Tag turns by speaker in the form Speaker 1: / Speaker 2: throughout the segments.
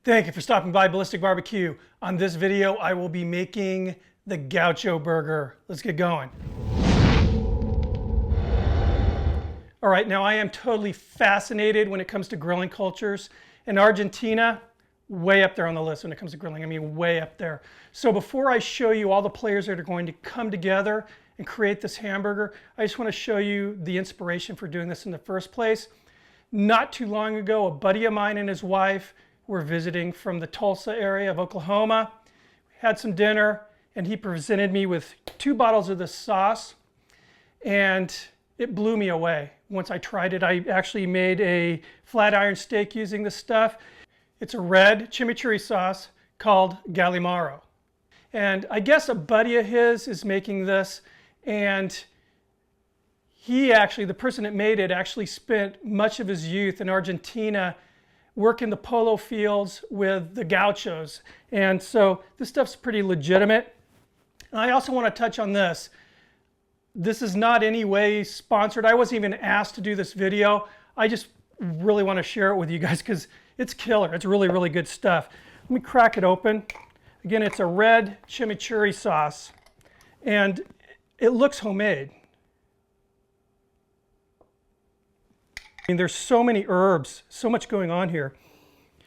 Speaker 1: Thank you for stopping by Ballistic Barbecue. On this video, I will be making the Gaucho burger. Let's get going. All right, now I am totally fascinated when it comes to grilling cultures. In Argentina, way up there on the list when it comes to grilling. I mean, way up there. So before I show you all the players that are going to come together and create this hamburger, I just want to show you the inspiration for doing this in the first place. Not too long ago, a buddy of mine and his wife were visiting from the Tulsa area of Oklahoma. We had some dinner and he presented me with 2 bottles of this sauce and it blew me away. Once I tried it, I actually made a flat iron steak using this stuff. It's a red chimichurri sauce called Gallimaro. And I guess a buddy of his is making this, and he actually, the person that made it, actually spent much of his youth in Argentina working the polo fields with the Gauchos. And so this stuff's pretty legitimate. And I also want to touch on this. This is not any way sponsored. I wasn't even asked to do this video. I just really want to share it with you guys because it's killer. It's really, really good stuff. Let me crack it open. Again, it's a red chimichurri sauce and it looks homemade. I mean, there's so many herbs, so much going on here.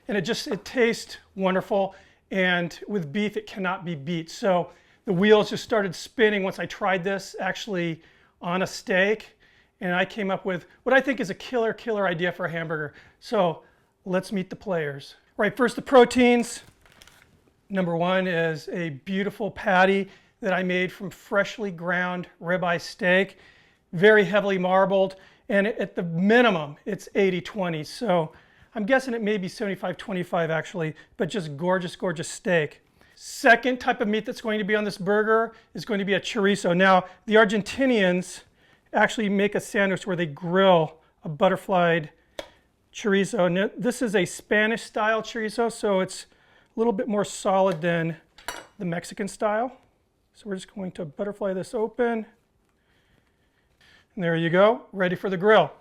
Speaker 1: And it tastes wonderful. And with beef, it cannot be beat. So the wheels just started spinning once I tried this actually on a steak. And I came up with what I think is a killer idea for a hamburger. So let's meet the players. Right, first the proteins. Number one is a beautiful patty that I made from freshly ground ribeye steak. Very heavily marbled. And at the minimum, it's 80-20. So I'm guessing it may be 75-25 actually, but just gorgeous, gorgeous steak. Second type of meat that's going to be on this burger is going to be a chorizo. Now, the Argentinians actually make a sandwich where they grill a butterflied chorizo. And this is a Spanish style chorizo, so it's a little bit more solid than the Mexican style. So we're just going to butterfly this open. And there you go, ready for the grill.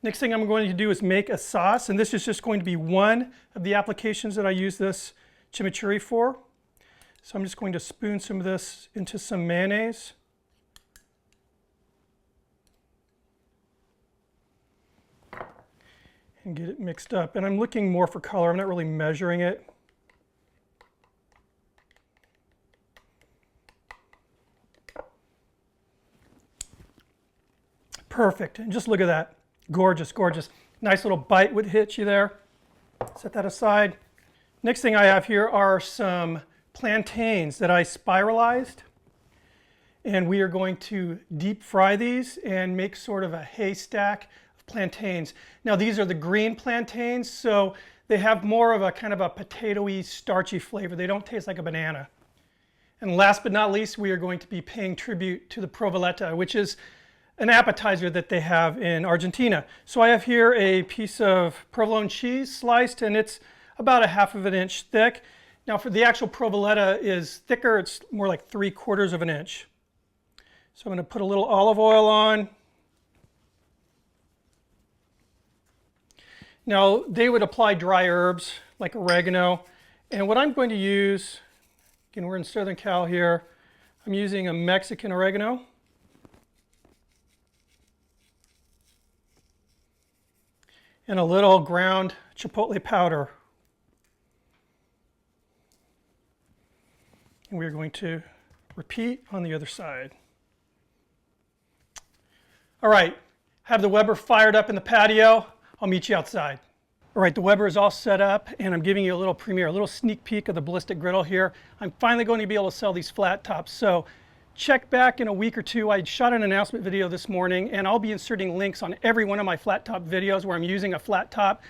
Speaker 1: Next thing I'm going to do is make a sauce, and this is just going to be one of the applications that I use this chimichurri for. So I'm just going to spoon some of this into some mayonnaise. And get it mixed up. And I'm looking more for color, I'm not really measuring it. Perfect, and just look at that. Gorgeous, gorgeous. Nice little bite would hit you there. Set that aside. Next thing I have here are some plantains that I spiralized. And we are going to deep fry these and make sort of a haystack of plantains. Now these are the green plantains, so they have more of a kind of a potato-y, starchy flavor. They don't taste like a banana. And last but not least, we are going to be paying tribute to the provoletta, which is an appetizer that they have in Argentina. So I have here a piece of provolone cheese sliced, and it's about 1/2 inch thick. Now for the actual provoletta is thicker, it's more like 3/4 inch. So I'm going to put a little olive oil on. Now they would apply dry herbs like oregano, and what I'm going to use, again we're in Southern Cal here, I'm using a Mexican oregano. And a little ground chipotle powder. And we're going to repeat on the other side. All right, have the Weber fired up in the patio. I'll meet you outside. All right, the Weber is all set up and I'm giving you a little premiere, a little sneak peek of the Ballistic griddle here. I'm finally going to be able to sell these flat tops. So check back in a week or two. I shot an announcement video this morning and I'll be inserting links on every one of my flat top videos where I'm using a flat top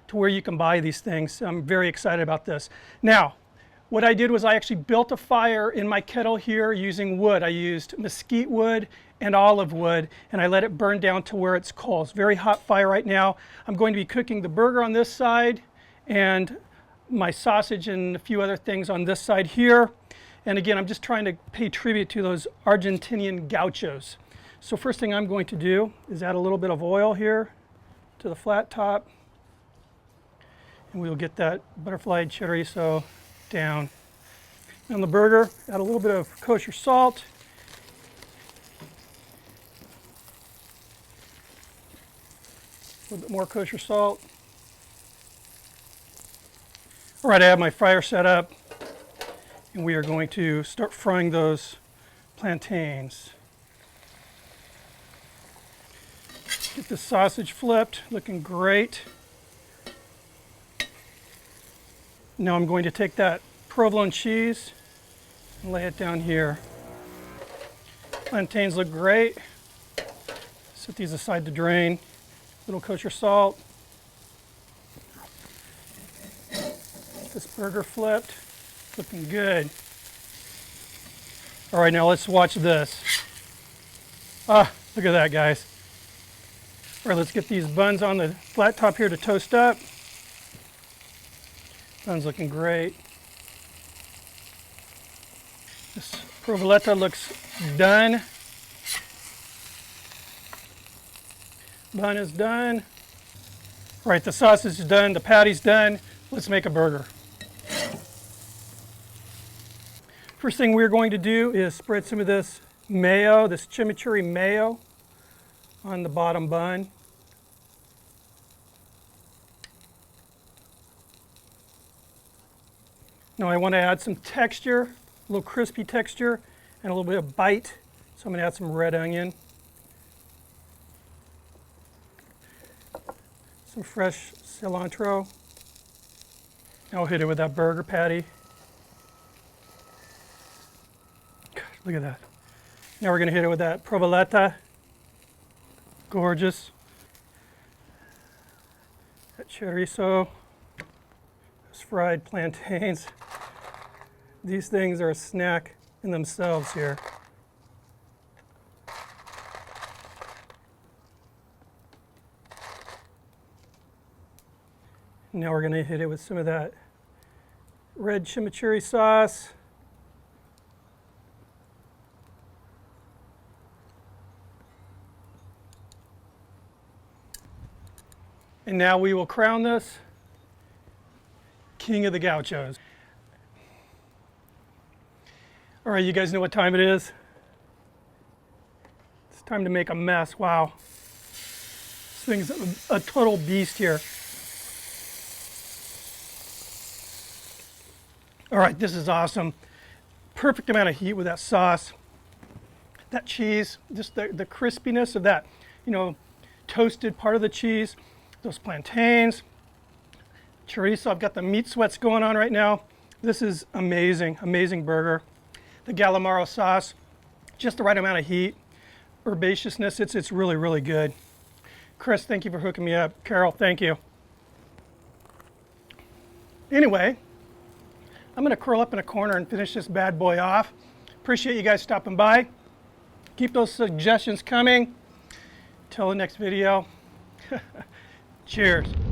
Speaker 1: to where you can buy these things. I'm very excited about this. Now, what I did was I actually built a fire in my kettle here using wood. I used mesquite wood and olive wood and I let it burn down to where it's cold. It's a very hot fire right now. I'm going to be cooking the burger on this side and my sausage and a few other things on this side here. And again, I'm just trying to pay tribute to those Argentinian gauchos. So first thing I'm going to do is add a little bit of oil here to the flat top. And we'll get that butterfly chorizo down. On the burger, add a little bit of kosher salt. A little bit more kosher salt. All right, I have my fryer set up, and we are going to start frying those plantains. Get the sausage flipped, looking great. Now I'm going to take that provolone cheese and lay it down here. Plantains look great. Set these aside to drain. Little kosher salt. This burger flipped, looking good. All right, now let's watch this. Ah, look at that, guys. All right, let's get these buns on the flat top here to toast up. Buns looking great. This provoletta looks done. Bun is done. All right, the sausage is done, the patty's done. Let's make a burger. First thing we're going to do is spread some of this mayo, this chimichurri mayo, on the bottom bun. Now I want to add some texture, a little crispy texture, and a little bit of bite. So I'm going to add some red onion, some fresh cilantro. Now I'll hit it with that burger patty. God, look at that. Now we're going to hit it with that provoletta. Gorgeous. That chorizo. Those fried plantains. These things are a snack in themselves here. Now we're going to hit it with some of that red chimichurri sauce. And now we will crown this King of the Gauchos. All right, you guys know what time it is? It's time to make a mess. Wow. This thing's a total beast here. All right, this is awesome. Perfect amount of heat with that sauce. That cheese, just the crispiness of that, you know, toasted part of the cheese. Those plantains, chorizo. I've got the meat sweats going on right now. This is amazing, amazing burger. The Galamaro sauce, just the right amount of heat, herbaceousness. It's really, really good. Chris, thank you for hooking me up. Carol, thank you. Anyway, I'm going to curl up in a corner and finish this bad boy off. Appreciate you guys stopping by. Keep those suggestions coming. Till the next video. Cheers.